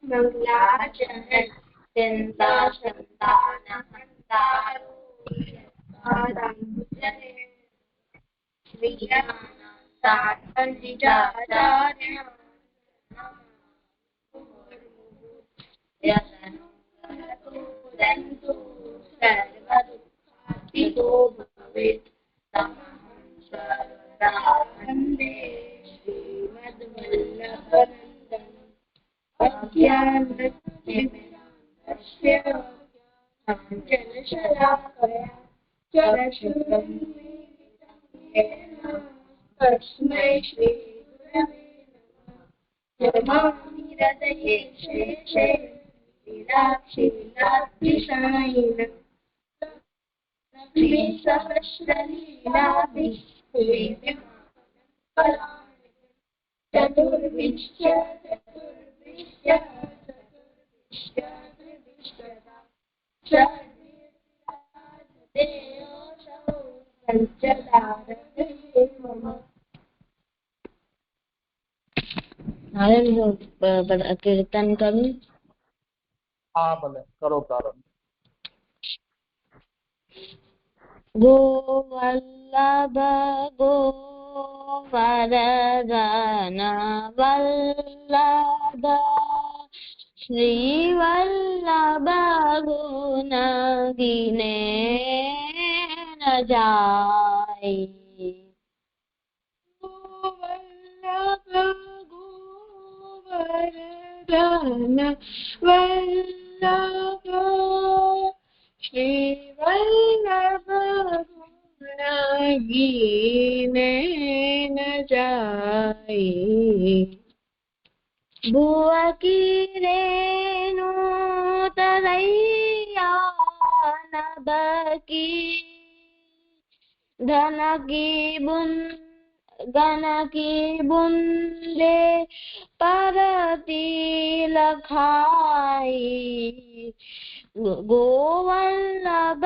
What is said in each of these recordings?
मंगलाचरण चिंता संतान हंतारो श्रीयानंदाचार्य सर्वदुःखातितो भवेत् तमहं सर्वदा वन्दे श्रीमद्वल्लभनन्दनम् अज्ञानतिमिरस्य काञ्चनशलाकया चक्षुरुन्मीलितं तस्मै श्रीगुरवे नमामि हृदये शेषे लीलाक्षीलाद्रिशायिनम् लक्ष्मीसहस्रलीलाभिः चतुर्विश्य कीर्तन करूं? हाँ भले करो प्रारंभ। गोवल्लभ गोवर्धन वल्लभ श्रीवल्लभ गुण गिने न जाय। गोवल्लभ गोवर्धन वल्लभ श्रीवल्लभ गुण गिने न जाय। बुआ की रेणु तरैया नभ की घन की बूंदे परती लखाई। गोवल्लभ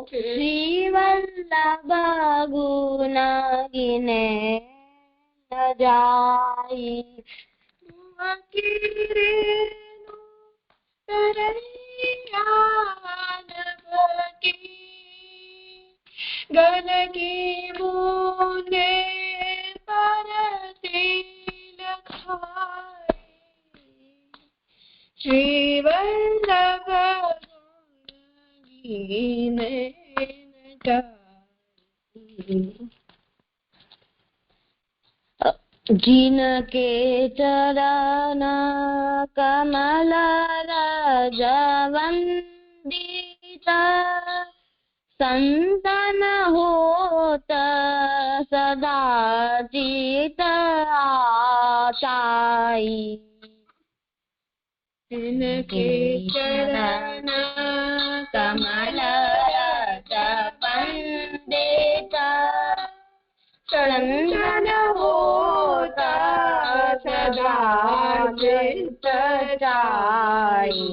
श्रीवल्लभ गुण गिने न जाई। रेणु तरैया नभ की घन की बूंदे परती लखाई। श्रीवल्लभ गुण गिने न जाई। जिनके चरण कमल रज वंदित संतन होत सदा चित आचाई। जिनके चरण कमल रज वंदित संतन होता सदा चित चाई।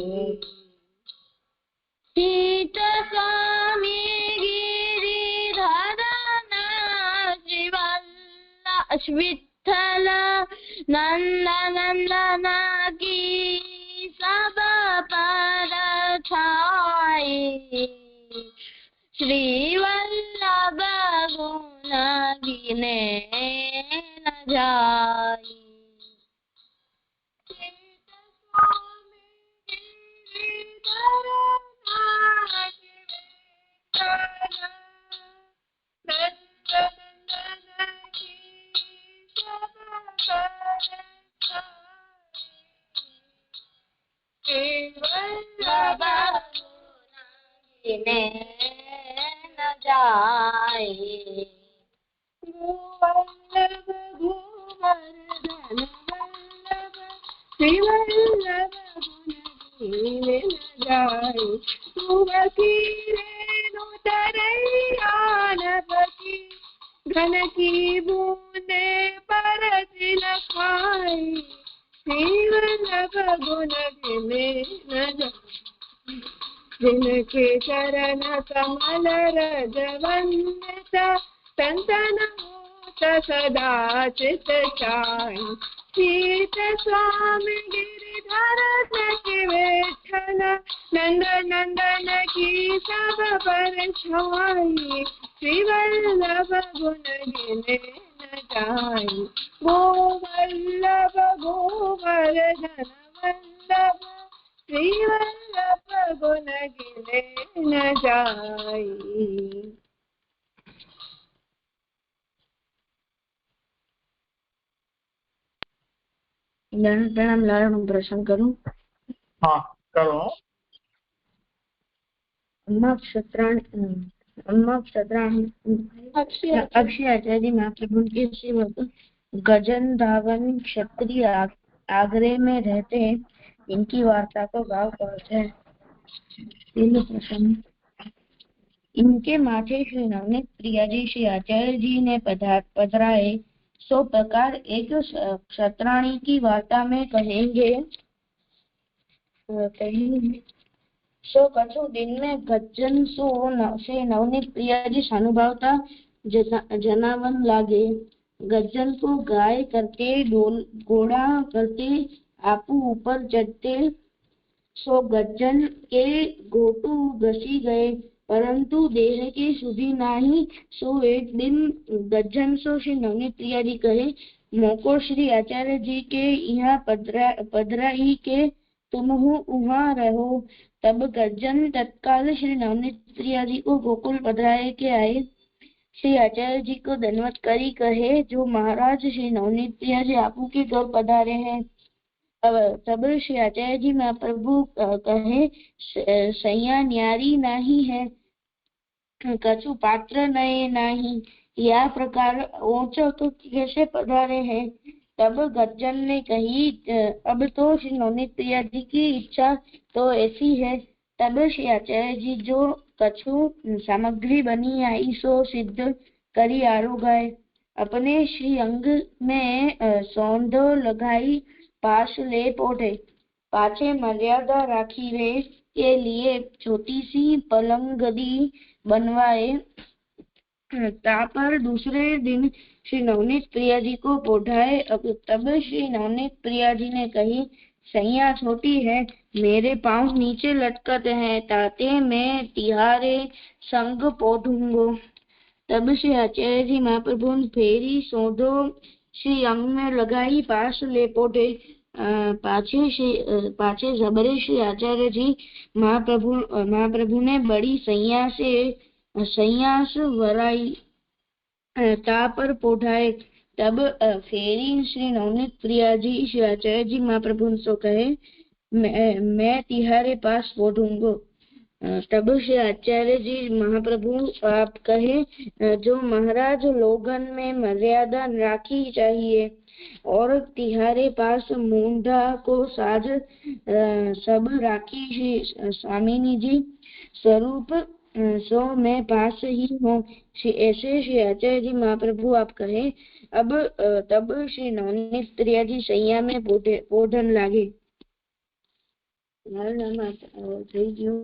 सीत स्वामी गिरिधरन विठ्ठल नंदन की सब पर छाई। श्रीवल्लभ गुण गिने न जाई। श्रीवल्लभ गुण गिने न जाई। गोवल्लभ गोवर्धन वल्लभ श्रीवल्लभ गुण गिने न जाई। सुवकी रेणु तरैया नभ की घन की बूंदे परती लखाई। श्रीवल्लभ गुण गिने न जाई। जिनके चरण कमल रज वंदित संतन होत सदा चित चाई। सीत स्वामी गिरिधर सखी विठ्ठल नंदन नंदन की सब पर छाई श्री वल्लभ गुण गिने न जाई गोवल्लभ गोवर्धन वल्लभ श्री वल्लभ गुण गिने न जाई। प्रणाम लाला હું પ્રસંગ કરું। हाँ करो। अक्षय आचार्य महाप्रभु के सेवक गजन धावन क्षत्रिय आगरे में रहते हैं। इनकी वार्ता को भाव कहते हैं। इनके माथे श्री नवनीत प्रिया जी श्री आचार्य जी ने पधराए। सो प्रकार एक क्षत्राणी की वार्ता में कहेंगे। सो कछु दिन में गज्जन से नवनीत प्रिया जी सानुभावता जनावन लागे। गज्जन को गाय करते घोड़ा करते आपू ऊपर चढ़ते। सो गज्जन के घोटू घसी गए परंतु देह के सुधी नाही। सो एक दिन गज्जन सो श्री नवनीत प्रिया जी कहे मोको श्री आचार्य जी के यहाँ पधराई के तुम वहाँ रहो। तब गज्जन तत्काल श्री नवनीत प्रिया जी को गोकुल पधराए के आए। श्री आचार्य जी को दंडवत करी कहे जो महाराज श्री नवनीत प्रिया जी आपू के घर पधारे हैं। तब श्री आचार्य जी महाप्रभु कहे सैया न्यारी नहीं है कछु पात्र नए नहीं यह प्रकार ऊंचो तो कैसे पधारे हैं। तब गज्जन ने कही अब तो श्री नवनीत प्रिया जी की इच्छा तो ऐसी है। तब श्री आचार्य जी जो कछु सामग्री बनी आई सो सिद्ध करी आरोगाए। अपने श्री अंग में सौंधो लगाई पास ले पोटे पाछे मर्यादा राखी रे के लिए छोटी सी पलंगदी बनवाए। तापर दूसरे दिन श्री नवनीत प्रिया जी को पोढ़ाए। तब श्री नवनीत प्रिया जी ने कही सैया छोटी है मेरे पांव नीचे लटकते हैं ताते मैं तिहारे संग पोढ़ूंगो। तब श्री आचार्य जी महाप्रभु फेरी सौंधो श्री अंग में लगाई पास ले पोढ़े। पाछे जबरे श्री आचार्य जी महाप्रभु ने बड़ी सैयास वराई तापर पोढ़ाए। तब फेरी श्री नवनीत प्रिया जी श्री आचार्य जी महाप्रभु सो कहे मैं तिहारे पास पोढ़ूंगो। तब श्री आचार्य जी महाप्रभु आप कहे जो महाराज लोगन में मर्यादा राखी चाहिए और तिहारे पास मूंढा को साज सब राखी स्वामिनी जी स्वरूप सो मैं पास ही हूँ ऐसे श्री आचार्य जी महाप्रभु आप कहे। अब तब श्री नवनीत प्रिया जी सैया में पोढ़न लागे। થઈ ગયું।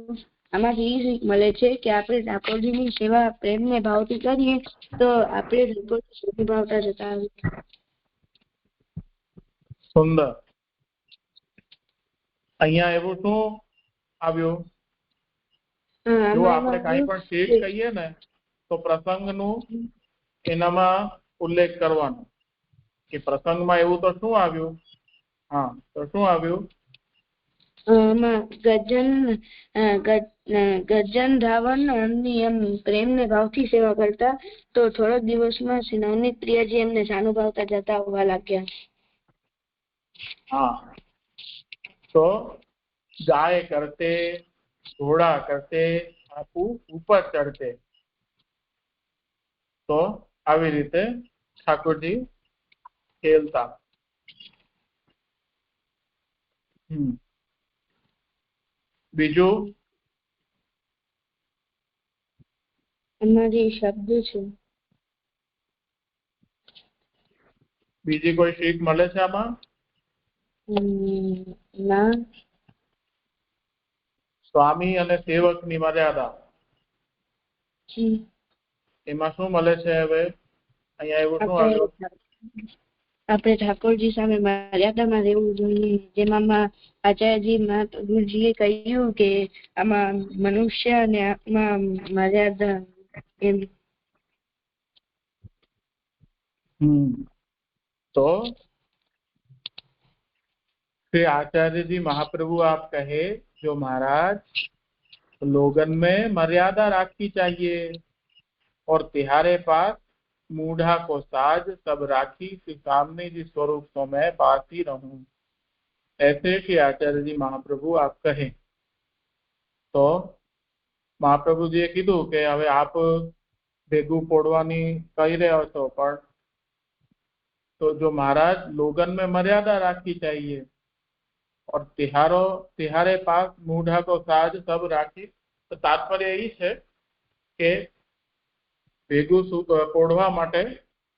આમાંથી એ શીખ મળે છે કે આપણે ઠાકોરજીની સેવા પ્રેમ ને ભાવથી કરીએ તો આપણે ઠાકોરજી સુધી ભાવતા જતા આવીએ। સુંદર। અહીંયા એવું શું આવ્યું જો આપણે કાંઈ પણ શીખ કહીએ ને તો પ્રસંગનું એનામાં ઉલ્લેખ કરવાનો કે પ્રસંગમાં એવું તો શું આવ્યું। હા તો શું આવ્યું ગજન ધાવન એમ પ્રેમ ને ભાવથી સેવા કરતા તો થોડાક દિવસમાં શ્રી નવનીત પ્રિયાજી એમને સાનુભાવતા જતા હોવા લાગ્યા। हाँ तो गाय करते घोड़ा करते आपू ऊपर चढ़ते तो આવી રીતે ઠાકોરજી ખેલતા। બીજું અમારી શબ્દ છે બીજી કોઈ શીખ મળે છે આમાં ના સ્વામી અને સેવકની મર્યાદા એમાં શું મળે છે હવે અહીંયા એવું શું આવ્યું આપણે ઠાકોરજી સામે મર્યાદામાં રહેવું જોઈએ, જેમાં આચાર્યજી મહાપ્રભુજીએ કહ્યું કે આમાં મનુષ્ય અને આમાં મર્યાદા એમ. तो श्री आचार्य जी महाप्रभु आप कहे जो महाराज लोगन में मर्यादा राखी चाहिए और तिहारे पास मूढ़ा को साज सब राखी कि सामने जी स्वरूप तो मैं पास ही रहूं, ऐसे कि आचार्य जी महाप्रभु आप कहे। तो મહાપ્રભુજીએ કીધું કે હવે આપ ભેગું પોડવાની કહી રહ્યા છો, પણ तो जो महाराज लोगन में मर्यादा राखी चाहिए और तिहारे पास मूढ़ा को साज सब राखी। तो तात्पर्य यही है कि भेगू पोड़वा माटे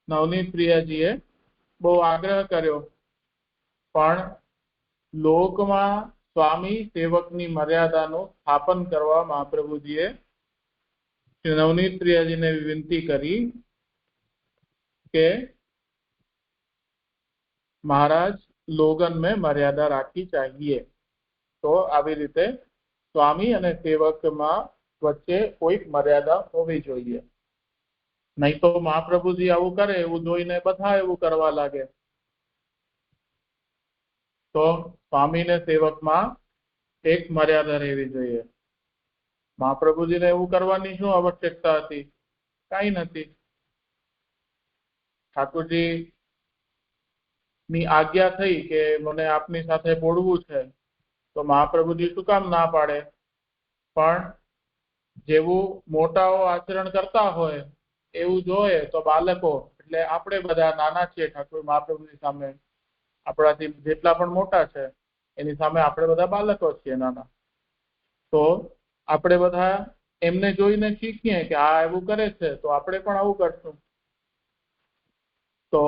नवनीत प्रियाजीए बहु आग्रह कर्यो, पण लोकमां स्वामी सेवकनी मर्यादानुं स्थापन करवा महाप्रभुजीए श्री नवनीत प्रियाजीने विनंती करी के महाराज लोगन में मर्यादा राखी चाहिए। तो આવી રીતે સ્વામી અને સેવકમાં વચ્ચે કોઈક મર્યાદા હોવી જોઈએ, નહીં તો મહાપ્રભુજી આવું કરે એવું જોઈને બધા એવું કરવા લાગે। તો સ્વામી ને સેવકમાં એક મર્યાદા રહેવી જોઈએ। મહાપ્રભુજીને એવું કરવાની શું આવશ્યકતા હતી? કાંઈ નથી। ઠાકોરજી ની आज्ञा थई के मने आपनी साथे बोलवुं छे, तो महाप्रभुजी शुं काम ना पाड़े? पण जेवुं मोटाओ आचरण करता होय एवुं जोए तो बालको एटले आपणे बधा नाना छीए ठाकुर महाप्रभुजी सामे, आपणाथी जेटला पण मोटा छे एनी सामे आपणे बधा बालको छीए नाना। तो आपणे बधा एमने जोईने शीखीए के आ एवुं करे छे तो आपणे पण आवुं करशुं। तो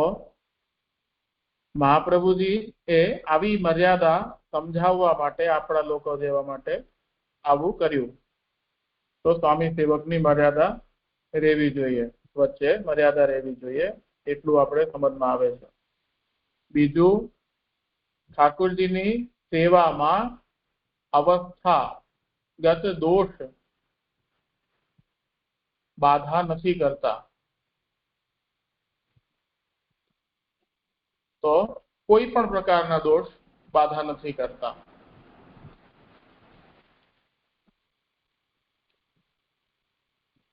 महाप्रभुजी ए आवी मर्यादा समझाववा माटे आपणा लोको जेवा माटे आवुं कर्युं। तो स्वामी सेवकनी मर्यादा रहेवी जोईए, वच्चे मर्यादा रहेवी जोईए, एटलुं आपणे समजमां आवे छे। बीजुं, ठाकुरजीनी सेवामां अवस्थागत दोष बाधा नथी करता। तो कोई पण प्रकारना दोष बाधा नहीं करता।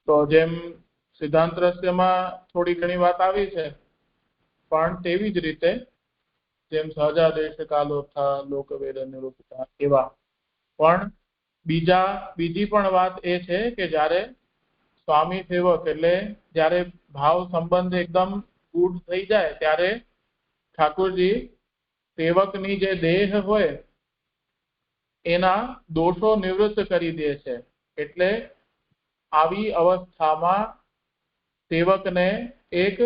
तो जेम सिद्धांत रहस्य में थोड़ी घणी बात आवी छे, पण तेवी ज रीते जेम सहजादेश कालोत्था लोकवेद निरूपता एवा पण बीजी पण बात ए छे के ज्यारे स्वामी सेवक एटले ज्यारे भाव संबंध एकदम गूढ़ थई जाए त्यारे ठाकुरजी सेवकनी जे देह होय एना दोषो निवृत्त करी दे छे। एटले आवी अवस्थामां सेवकने एक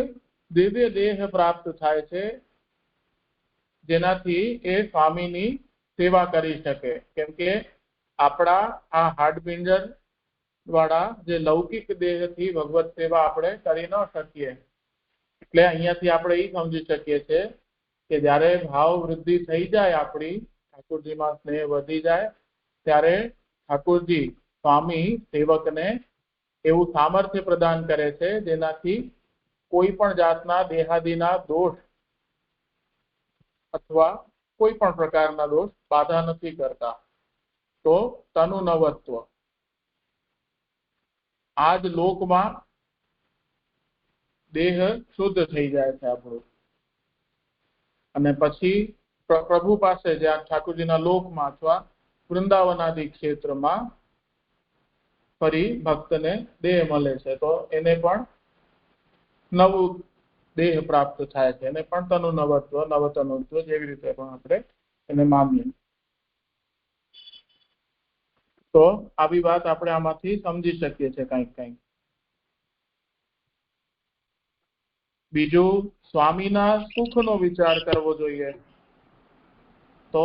दिव्य देह प्राप्त थाय छे, जेनाथी ए स्वामीनी सेवा करी शके। केम के आपणा आ हाडपिंजर वाळा जे लौकिक देहथी भगवत सेवा आपणे करी न शकीए। એટલે અહીંયાથી આપણે એ સમજી શકીએ છીએ કે જ્યારે ભાવ વૃદ્ધિ થઈ જાય, આપણી ઠાકોરજીમાં સ્નેહ વધી જાય, ત્યારે ઠાકોરજી સ્વામી સેવકને એવું સામર્થ્ય પ્રદાન કરે છે જેનાથી કોઈ પણ જાતના દેહાદિના દોષ અથવા કોઈ પણ પ્રકારના દોષ બાધા નથી કરતા। તો તનુ નવત્વ આજ લોકમાં देह शुद्ध थई जाए छे आपणो, अने पछी प्रभु पासे ज्यां ठाकुरजीना लोकमां अथवा वृंदावनादि क्षेत्रमां फरी भक्तने देह मळे छे, तो एने पण नवुं देह प्राप्त थाय छे, एने पण तनु नवत्व नवतनुत्व जेवी रीते पण आपणे एने मानीए। तो आवी बात आपणे आमांथी समजी शकीए छे कंईक। बीजू स्वामीना सुखनो विचार करवो जोईए। तो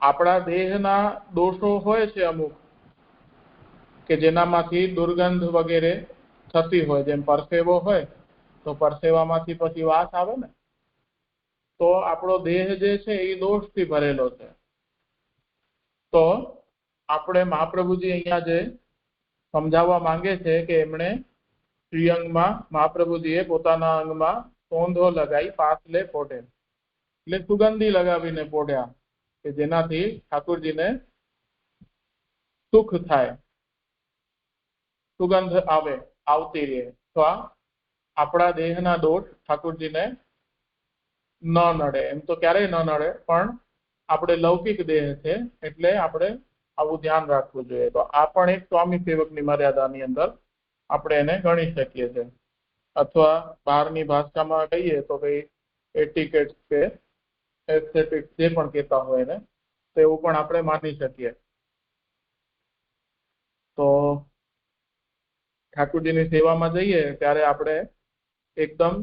आपणा देहना दोषो होय छे अमुक के जेनामांथी दुर्गंध वगैरे थती होय, जेम परसेवो होय तो परसेवामांथी पछी वास आवे ने, તો આપણો દેહ જે છે એ દોષથી ભરેલો છે. તો આપણે મહાપ્રભુજી અહીંયા જે સમજાવવા માંગે છે કે એમણે શ્રીઅંગમાં મહાપ્રભુજીએ પોતાના અંગમાં સોંધો લગાવી પાછલે પોઢે, એટલે સુગંધી લગાવીને પોઢ્યા કે જેનાથી ઠાકોરજીને સુખ થાય, સુગંધ આવતી રહે. તો આપણા દેહના દોષ ઠાકોરજીને ન નડે. એમ તો ક્યારેય ન નડે, પણ આપણે લૌકિક દેહ છે એટલે આપણે આવું ધ્યાન રાખવું જોઈએ. તો આ પણ એક સ્વામી સેવકની મર્યાદાની અંદર આપણે એને ગણી શકીએ છીએ. અથવા બહારની ભાષામાં કહીએ તો ભાઈ એટિકેટ કે એસ્થેટિક્સ જે પણ કહેતા હોય એને, તો એવું પણ આપણે માની શકીએ. તો ઠાકોરજીની સેવામાં જઈએ ત્યારે આપણે એકદમ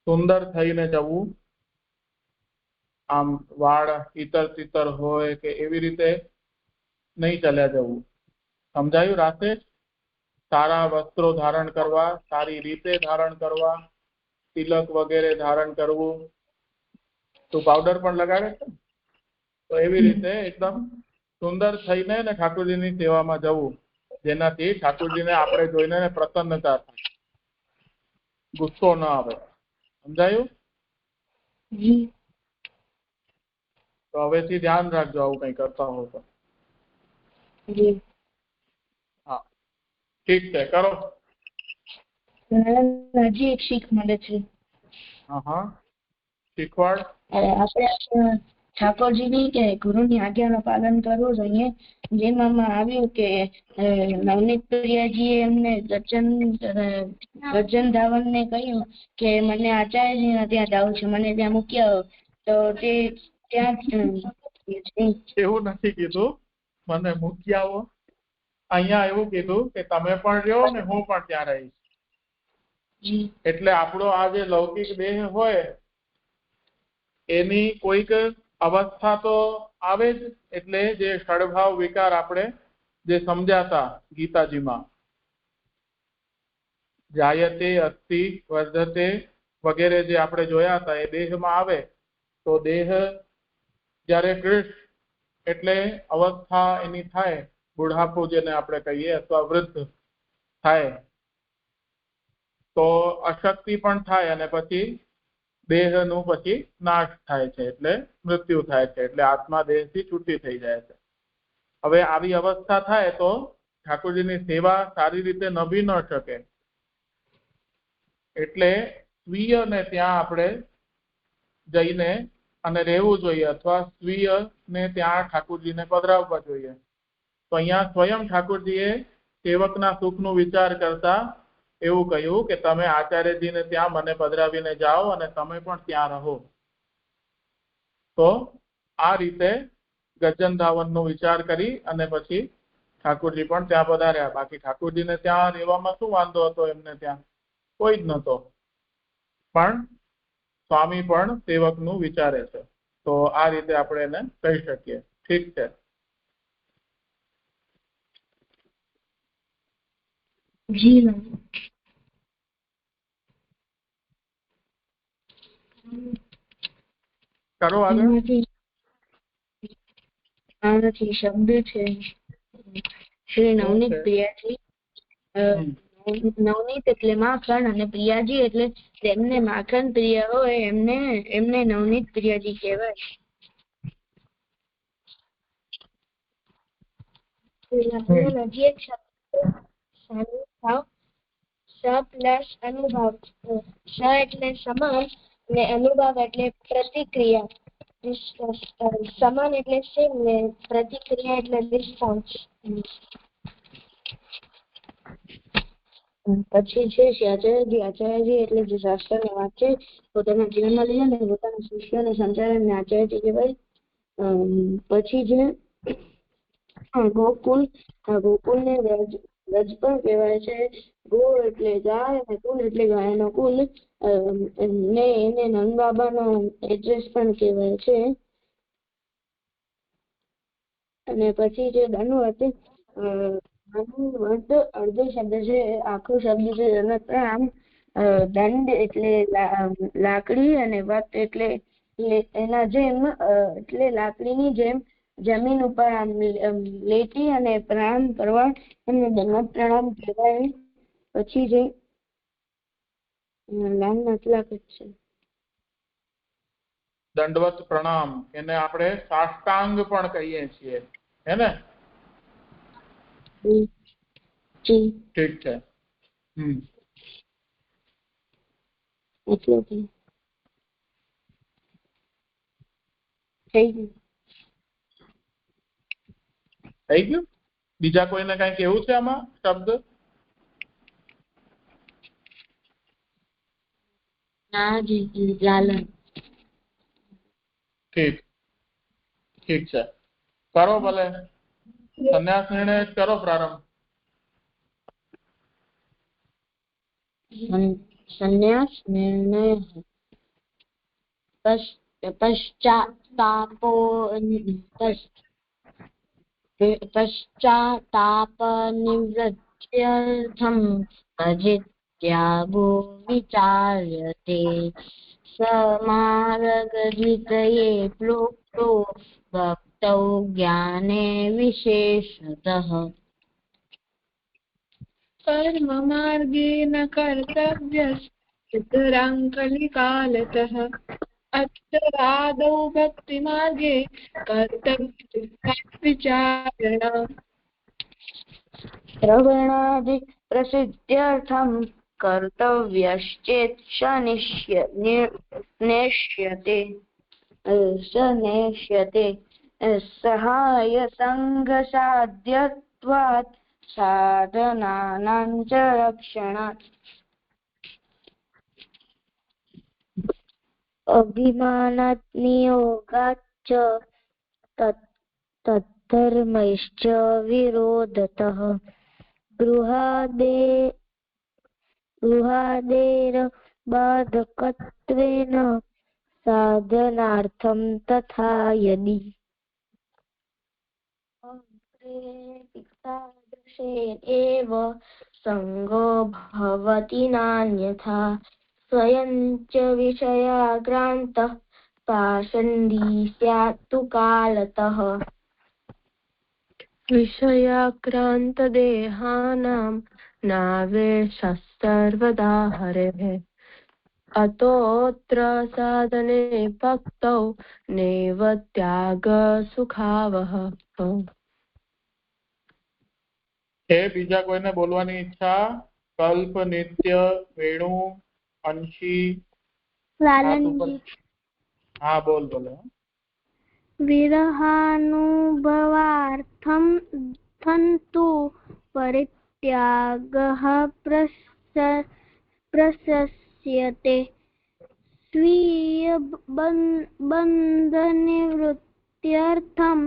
સુંદર થઈને જવું. આમ વાળ ઈતર હોય કે એવી રીતે નહીં ચાલ્યા જવું. સમજાયું રાશેષ? સારા વસ્ત્રો ધારણ કરવા, સારી રીતે ધારણ કરવા, તિલક વગેરે ધારણ કરવું. તું પાવડર પણ લગાડે છે, તો એવી રીતે એકદમ સુંદર થઈને ને ઠાકોરજીની સેવામાં જવું, જેનાથી ઠાકોરજીને આપણે જોઈને પ્રસન્નતા થાય, ગુસ્સો ન આવે. સમજાયું? તો હવેથી ધ્યાન રાખજો આવું કઈ કરતા હો તો. હા, ઠીક છે, કરો. હજી એક શીખ મળે છે. હા, શીખવાડ. આપણે ઠાકોરજીની કે ગુરુની આજ્ઞાનું પાલન કરવું જોઈએ. જેમાં આવ્યું કે નવનીત પ્રિયાજીએ એમને ગજન ધાવનને કહ્યું કે મને આચાર્યજીના ત્યાં જવું છે, મને ત્યાં મૂકી આવો. તો તે ત્યાં એવું નથી કીધું મને મૂકી આવો. અહીંયા એવું કીધું કે તમે પણ રહ્યો ને હું પણ ત્યાં રહીશ. એટલે આપણો આ જે લૌકિક દેહ હોય એની કોઈક અવસ્થા તો આવે જ. એટલે જે ષડભાવ વિકાર આપણે જે સમજાતા ગીતાજીમાં, જાયતે અસ્તિ વર્ધતે વગેરે જે આપણે જોયા હતા, એ દેહમાં આવે. તો દેહ જ્યારે ક્લિષ્ટ એટલે અવસ્થા એની થાય, બુઢાપો જેને આપણે કહીએ, અથવા વૃદ્ધ થાય, તો અશક્તિ પણ થાય અને પછી દેહનું પછી નાશ થાય છે, એટલે મૃત્યુ થાય છે, એટલે આત્મા દેહથી છૂટી થઈ જાય છે. હવે આવી અવસ્થા થાય તો ઠાકોરજીની સેવા સારી રીતે નભી ન શકે. એટલે સ્વીય ને ત્યાં આપણે જઈને અને રહેવું જોઈએ, અથવા સ્વીય ને ત્યાં ઠાકોરજીને પધરાવવા જોઈએ. તો અહીંયા સ્વયં ઠાકોરજીએ સેવકના સુખનો વિચાર કરતા એવું કહ્યું કે તમે આચાર્યજીને ત્યાં મને પધરાવીને જાઓ અને તમે પણ ત્યાં રહો. તો આ રીતે ગજન ધાવનનો વિચાર કરી અને પછી ઠાકોરજી પણ ત્યાં પધાર્યા. બાકી ઠાકોરજીને ત્યાં રહેવામાં શું વાંધો હતો? એમને ત્યાં કોઈ જ નહોતો, પણ સ્વામી પણ સેવકનું વિચારે છે. તો આ રીતે આપણે એને કહી શકીએ. ઠીક છે. જી કરો આગળ. આનાથી શબ્દ છે શ્રી નવનીત પ્રિયાજી. નવનીત એટલે માખણ અને પ્રિયાજી એટલે જેમને માખણ પ્રિય હોય એમને નવનીત પ્રિયાજી કહેવાય. હજી એક શબ્દ અનુભવ. સ એટલે સમાન ને અનુભવ એટલે પ્રતિક્રિયા. સમાન એટલે સેમ ને પ્રતિક્રિયા એટલે રિસ્પોન્સ. પછી છે આચાર્યજી એટલે જે શાસ્ત્રને વાંચે, પોતાના જીવનમાં લઈએ ને પોતાના શિષ્યોને સમજાવે આચાર્યજી કહેવાય. પછી છે ગોકુલ. ગોકુલને વ્રજ પણ કહેવાય છે. ગો એટલે ગાય અને કુલ એટલે ગાયનો કુલ. ને એને નંદબાબાનો એડ્રેસ પણ કહેવાય છે. અને પછી જે દંડવત, અડધો શબ્દ છે, આખો શબ્દ છે આમ. દંડ એટલે લાકડી અને વત એટલે એના જેમ એટલે લાકડીની જેમ જમીન ઉપર આમ લેટી અને પ્રણામ કરવા એમને દંડવત પ્રણામ કહેવાય. પછી જે લાઈન આટલા જ છે. દંડવત પ્રણામ એને આપણે સાષ્ટાંગ પણ કહીએ છીએ, હે ને? ઠીક છે. થઈ ગયું. બીજા કોઈને કઈ કેવું છે આમાં શબ્દ? ઠીક ઠીક છે. કરો ભલે સંન્યાસ નિર્ણય કરો પ્રારંભ. સંન્યાસ નિર્ણય पश्चात्तापनिवृत्त्यर्थं अजित्यागो विचार्यते समारगद्वितये प्रोक्तो भक्तौ ज्ञाने विशेषतः कर्ममार्गेण कर्तव्यस्तराङ्कलिकालतः अत्रादौ भक्तिमार्गे कर्तव्यविचारणा श्रवणादि प्रसिद्ध्यर्थं नेष्यते सहाय संगसाध्यत्वात् साधनानां च रक्षणात् अभिमानात् नियोगाच्च तद्धर्मैश्च विरोधतः गृहादेरबाधकत्वेन साधनार्थं तथा यदि एव संगो भवति नान्यथा स्वयं च विषयाक्रान्तः पाषण्डी स्यात् तु कालतः विषयाक्रान्तदेहानां नावेशः सर्वदा हरेः अतोऽत्र साधने भक्तौ नैव त्यागसुखावहः. બીજા કોઈને બોલવાની ઈચ્છા? કલ્પ, નિત્ય, વેણુ, અંશી. હા બોલ બોલો. विरहानुभवार्थं तु परित्यागः प्रशस्यते स्वीय बन्धनिवृत्त्यर्थं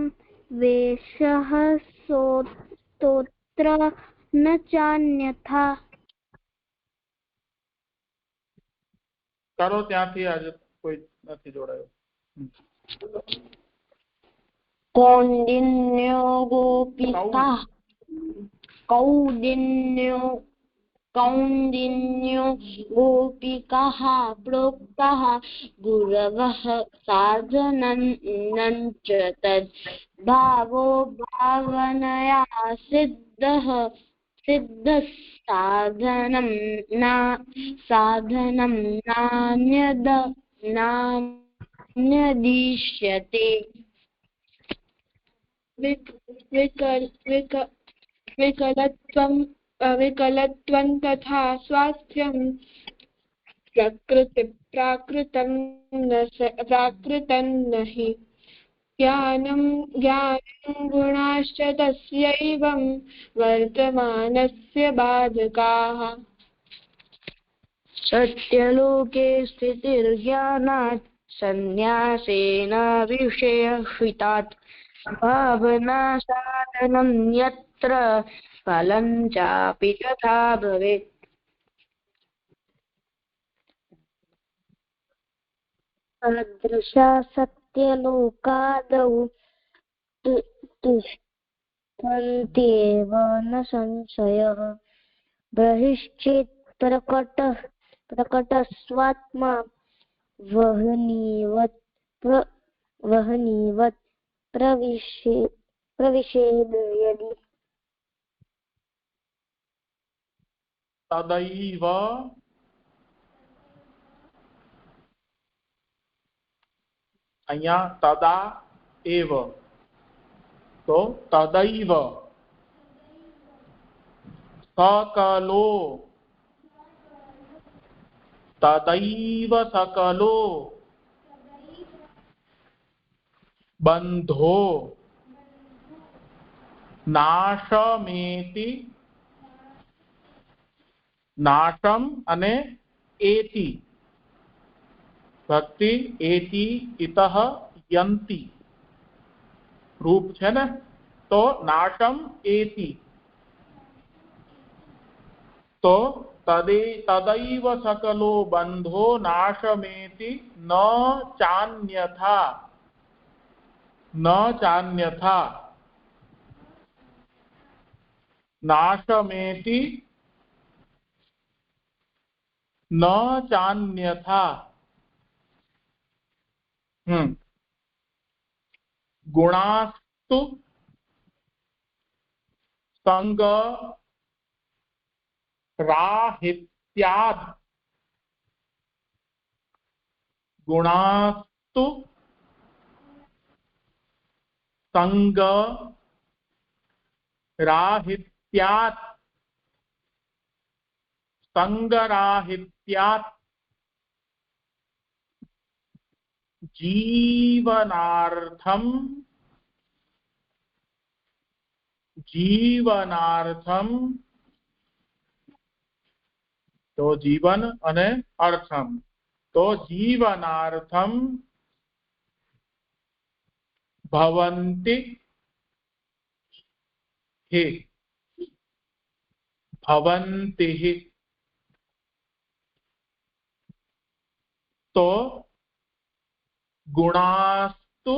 वेषः स्तोत्र न चान्यथा. કરો ત્યાંથી, આજે કોઈ નથી જોડાયો. कौंडिन्यो गोपिकाः प्रोक्ताः गुरवः साधनं च तद् भावो भावनया सिद्धः साधनं नान्यदीष्यते. विकलत्वं तथा स्वास्थ्यं प्राकृतं न हि ज्ञानं गुणाश्च तस्यैवं वर्तमानस्य बाधकाः. सत्यलोके स्थितिर्ज्ञानात् संन्यासेन विषयहितात् भावना साधनं यत्र फलं चापि तथा भवेत्. सदृशा सत्यलोकादौ तिष्ठन्त्येव न संशयः बहिश्चेत् प्रकटस्वात्मा वह्निवत् वह्निवत् प्रविशेद यदि तदैव અહીંયા તદા એવ તો તદૈવ सकलो तदैव सकलो बंधो नाशमेति नाशम अने एति भक्ति एति इतः यन्ति रूप है ने तो नाशम एति तो तदैव सकलो बंधो नाशमेति न चान्यथा नाशमेति न चान्यथा गुणास्तु संग राहित्यात् गुणास्तु संग राहित्यात् संगराहित्यात् जीवनार्थम तो जीवन अने अर्थम तो जीवनार्थम भवन्ति तो गुणास्तु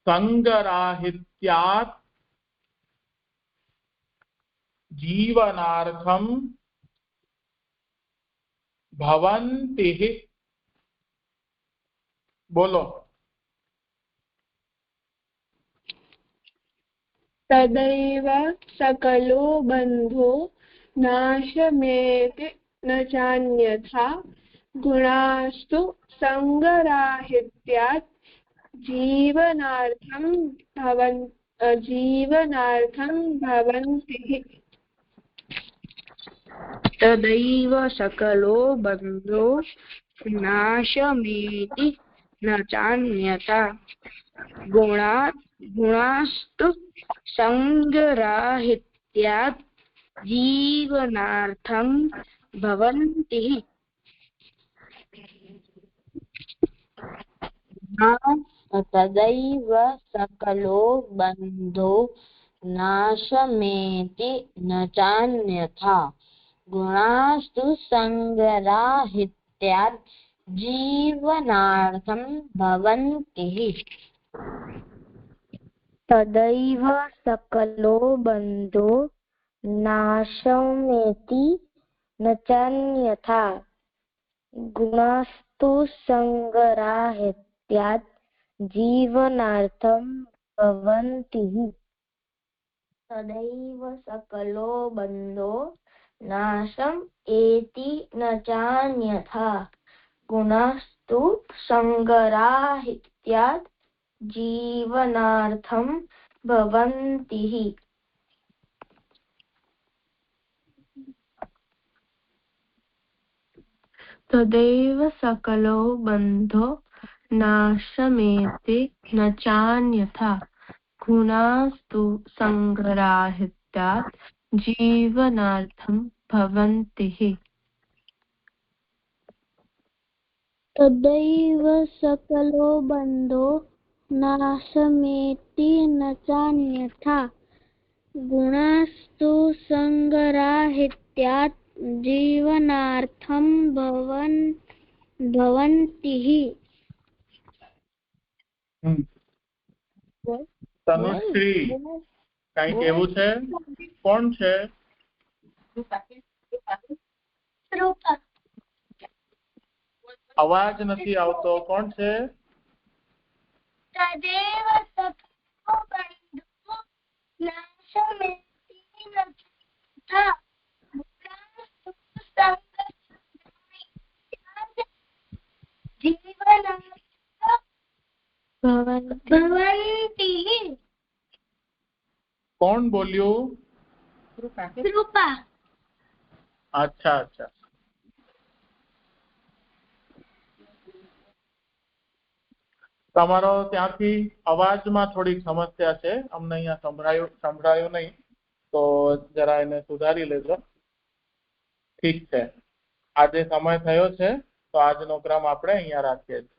संगराहित्यात् जीवनार्थम भवन्ति बोलो तदैव सकलो बंधो नाशमेति न चान्यथा गुणास्तु संगराहित्यात् जीवनार्थं भवन्ति तदैव सकलो बंधो नाशमेति न चान्यथा गुणास्तु संगराहित्यात् जीवनार्थं भवन्ति तदैव सकलो बंधो नाशमेति न चान्यथा गुणास्तु संगराहित्यात् जीवनार्थं भवन्ति तदैव सकलो बंधो नाशमेति न चान्यथा गुणास्तु संगराहित्यात् जीवनार्थं भवन्ति तदैव सकलो बंधो नाशम एति न चान्यथा गुणास्तु संगराहित्यात् जीवनार्थं भवन्ति तदैव सकलो बंधो नाशमेति न चान्यथा गुणास्तु संगराहित्यात् जीवनार्थं भवन्ति तदैव सकलो बंधो नाशमेति न चान्यथा गुणास्तु संगराहित्यात् जीवनार्थं भवन्ति तनुश्री कई केवुं छे कोण छे અવાજ નથી આવતો. કોણ છે? તદેવ સખો બંધુ નાશમેતિ નથા ભવંતિ. કોણ બોલ્યું? કૃપા. અચ્છા અચ્છા. તમારો ત્યાંથી અવાજમાં થોડીક સમસ્યા છે, અમને અહીંયા સંભળાયું નહીં, તો જરા એને સુધારી લેજો. ઠીક છે, આજે સમય થયો છે તો આજનો ક્રમ આપણે અહીંયા રાખીએ છીએ.